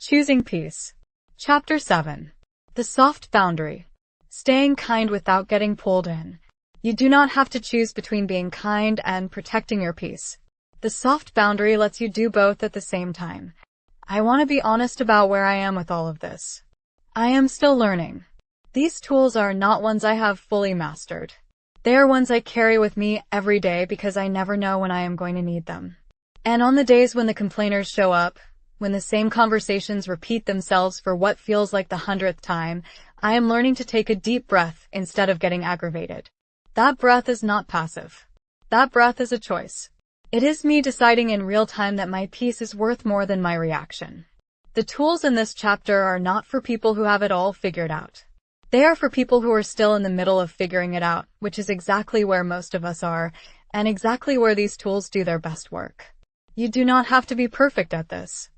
Choosing Peace. Chapter 7. The Soft Boundary. Staying kind without getting pulled in. You do not have to choose between being kind and protecting your peace. The soft boundary lets you do both at the same time. I want to be honest about where I am with all of this. I am still learning. These tools are not ones I have fully mastered. They are ones I carry with me every day because I never know when I am going to need them. And on the days when the complainers show up, when the same conversations repeat themselves for what feels like the 100th time, I am learning to take a deep breath instead of getting aggravated. That breath is not passive. That breath is a choice. It is me deciding in real time that my peace is worth more than my reaction. The tools in this chapter are not for people who have it all figured out. They are for people who are still in the middle of figuring it out, which is exactly where most of us are, and exactly where these tools do their best work. You do not have to be perfect at this.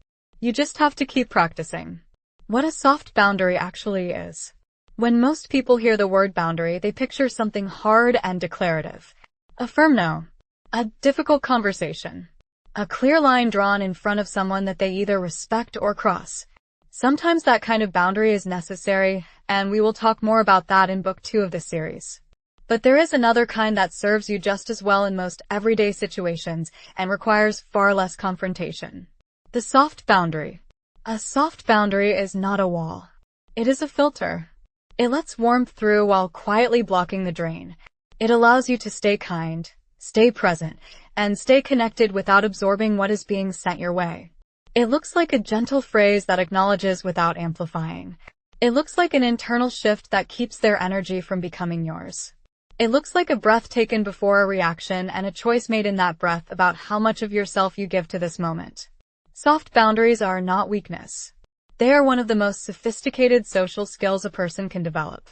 You just have to keep practicing. What a soft boundary actually is. When most people hear the word boundary, they picture something hard and declarative. A firm no. A difficult conversation. A clear line drawn in front of someone that they either respect or cross. Sometimes that kind of boundary is necessary, and we will talk more about that in Book 2 of this series. But there is another kind that serves you just as well in most everyday situations and requires far less confrontation. The soft boundary. A soft boundary is not a wall. It is a filter. It lets warmth through while quietly blocking the drain. It allows you to stay kind, stay present, and stay connected without absorbing what is being sent your way. It looks like a gentle phrase that acknowledges without amplifying. It looks like an internal shift that keeps their energy from becoming yours. It looks like a breath taken before a reaction and a choice made in that breath about how much of yourself you give to this moment. Soft boundaries are not weakness. They are one of the most sophisticated social skills a person can develop.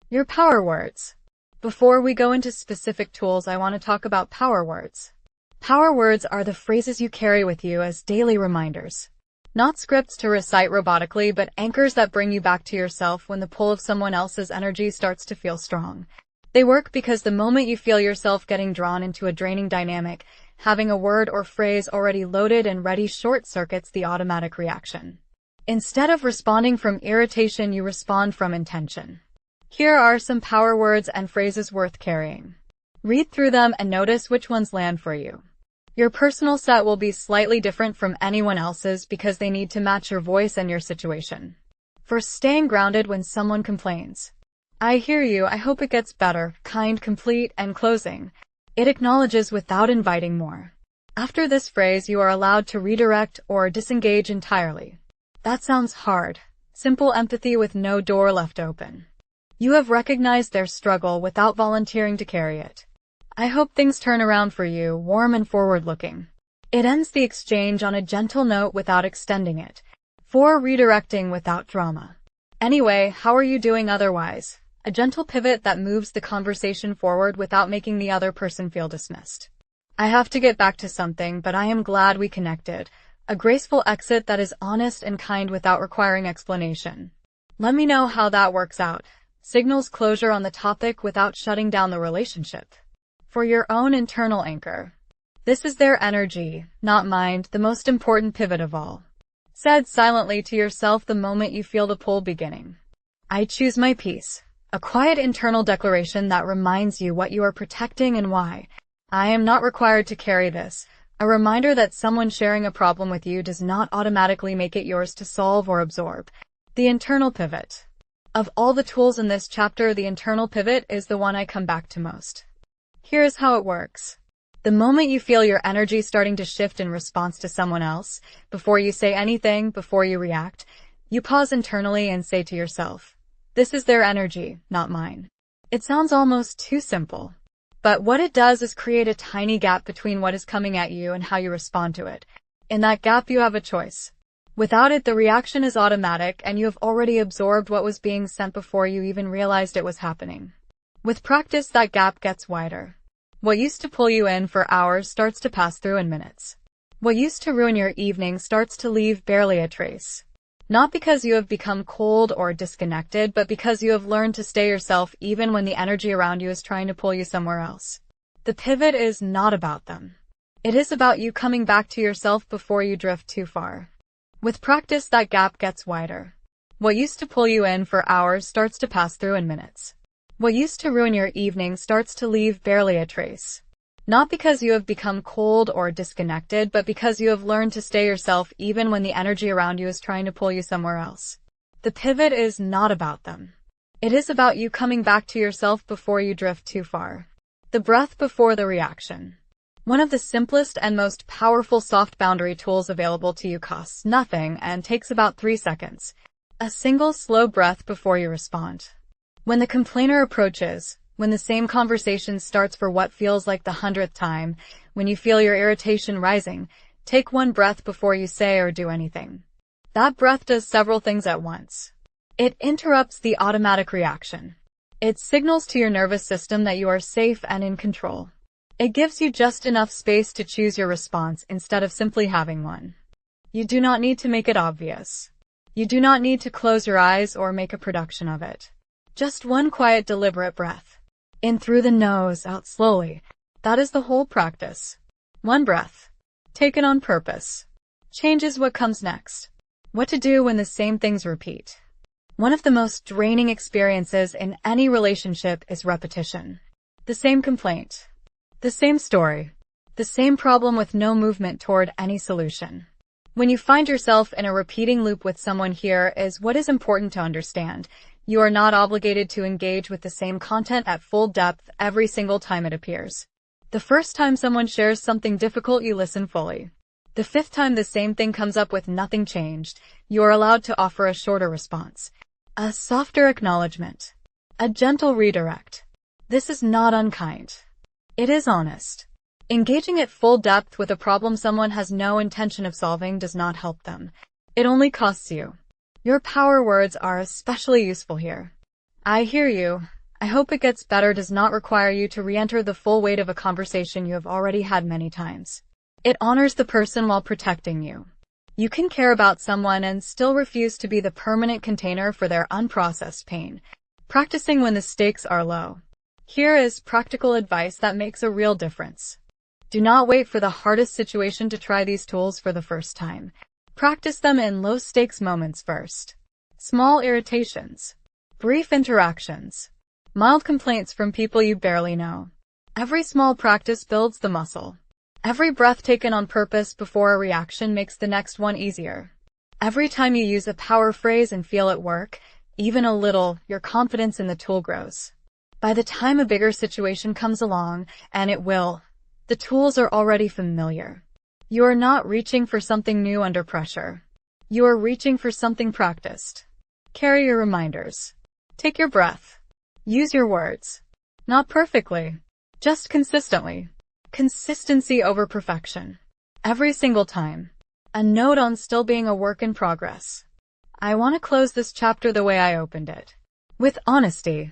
Your power words. Before we go into specific tools, I want to talk about power words. Power words are the phrases you carry with you as daily reminders. Not scripts to recite robotically, but anchors that bring you back to yourself when the pull of someone else's energy starts to feel strong. They work because the moment you feel yourself getting drawn into a draining dynamic, having a word or phrase already loaded and ready short-circuits the automatic reaction. Instead of responding from irritation, you respond from intention. Here are some power words and phrases worth carrying. Read through them and notice which ones land for you. Your personal set will be slightly different from anyone else's because they need to match your voice and your situation. For staying grounded when someone complains. I hear you, I hope it gets better, kind, complete, and closing. It acknowledges without inviting more. After this phrase, you are allowed to redirect or disengage entirely. That sounds hard. Simple empathy with no door left open. You have recognized their struggle without volunteering to carry it. I hope things turn around for you, warm and forward-looking. It ends the exchange on a gentle note without extending it. For redirecting without drama. Anyway, how are you doing otherwise? A gentle pivot that moves the conversation forward without making the other person feel dismissed. I have to get back to something, but I am glad we connected. A graceful exit that is honest and kind without requiring explanation. Let me know how that works out. Signals closure on the topic without shutting down the relationship. For your own internal anchor. This is their energy, not mine, the most important pivot of all. Said silently to yourself the moment you feel the pull beginning. I choose my peace. A quiet internal declaration that reminds you what you are protecting and why. I am not required to carry this. A reminder that someone sharing a problem with you does not automatically make it yours to solve or absorb. The internal pivot. Of all the tools in this chapter, the internal pivot is the one I come back to most. Here's how it works. The moment you feel your energy starting to shift in response to someone else, before you say anything, before you react, you pause internally and say to yourself, this is their energy, not mine. It sounds almost too simple. But what it does is create a tiny gap between what is coming at you and how you respond to it. In that gap, you have a choice. Without it, the reaction is automatic and you have already absorbed what was being sent before you even realized it was happening. With practice, that gap gets wider. What used to pull you in for hours starts to pass through in minutes. What used to ruin your evening starts to leave barely a trace. Not because you have become cold or disconnected, but because you have learned to stay yourself even when the energy around you is trying to pull you somewhere else. The pivot is not about them. It is about you coming back to yourself before you drift too far. With practice, that gap gets wider. What used to pull you in for hours starts to pass through in minutes. What used to ruin your evening starts to leave barely a trace. Not because you have become cold or disconnected, but because you have learned to stay yourself even when the energy around you is trying to pull you somewhere else. The pivot is not about them. It is about you coming back to yourself before you drift too far. The breath before the reaction. One of the simplest and most powerful soft boundary tools available to you costs nothing and takes about 3 seconds. A single slow breath before you respond. When the complainer approaches, when the same conversation starts for what feels like the 100th time, when you feel your irritation rising, take one breath before you say or do anything. That breath does several things at once. It interrupts the automatic reaction. It signals to your nervous system that you are safe and in control. It gives you just enough space to choose your response instead of simply having one. You do not need to make it obvious. You do not need to close your eyes or make a production of it. Just one quiet, deliberate breath. In through the nose, out slowly. That is the whole practice. One breath. Taken on purpose. Changes what comes next. What to do when the same things repeat. One of the most draining experiences in any relationship is repetition. The same complaint. The same story. The same problem with no movement toward any solution. When you find yourself in a repeating loop with someone, here is what is important to understand. You are not obligated to engage with the same content at full depth every single time it appears. The first time someone shares something difficult, you listen fully. The 5th time the same thing comes up with nothing changed, you are allowed to offer a shorter response. A softer acknowledgement. A gentle redirect. This is not unkind. It is honest. Engaging at full depth with a problem someone has no intention of solving does not help them. It only costs you. Your power words are especially useful here. I hear you. I hope it gets better does not require you to re-enter the full weight of a conversation you have already had many times. It honors the person while protecting you. You can care about someone and still refuse to be the permanent container for their unprocessed pain. Practicing when the stakes are low. Here is practical advice that makes a real difference. Do not wait for the hardest situation to try these tools for the first time. Practice them in low-stakes moments first. Small irritations. Brief interactions. Mild complaints from people you barely know. Every small practice builds the muscle. Every breath taken on purpose before a reaction makes the next one easier. Every time you use a power phrase and feel it work, even a little, your confidence in the tool grows. By the time a bigger situation comes along, and it will, the tools are already familiar. You are not reaching for something new under pressure. You are reaching for something practiced. Carry your reminders. Take your breath. Use your words. Not perfectly. Just consistently. Consistency over perfection. Every single time. A note on still being a work in progress. I want to close this chapter the way I opened it. With honesty.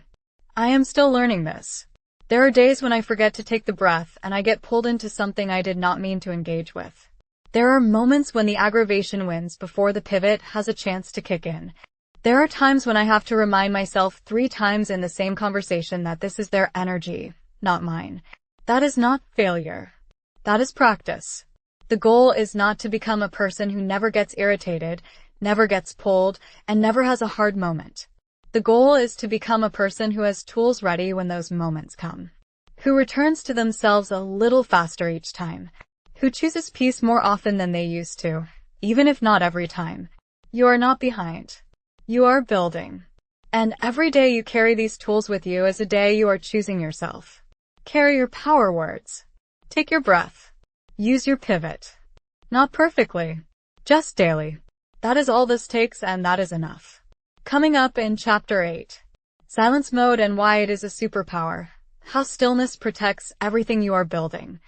I am still learning this. There are days when I forget to take the breath and I get pulled into something I did not mean to engage with. There are moments when the aggravation wins before the pivot has a chance to kick in. There are times when I have to remind myself 3 times in the same conversation that this is their energy, not mine. That is not failure. That is practice. The goal is not to become a person who never gets irritated, never gets pulled, and never has a hard moment. The goal is to become a person who has tools ready when those moments come. Who returns to themselves a little faster each time. Who chooses peace more often than they used to, even if not every time. You are not behind. You are building. And every day you carry these tools with you is a day you are choosing yourself. Carry your power words. Take your breath. Use your pivot. Not perfectly. Just daily. That is all this takes, and that is enough. Coming up in Chapter 8. Silence mode and why it is a superpower. How stillness protects everything you are building.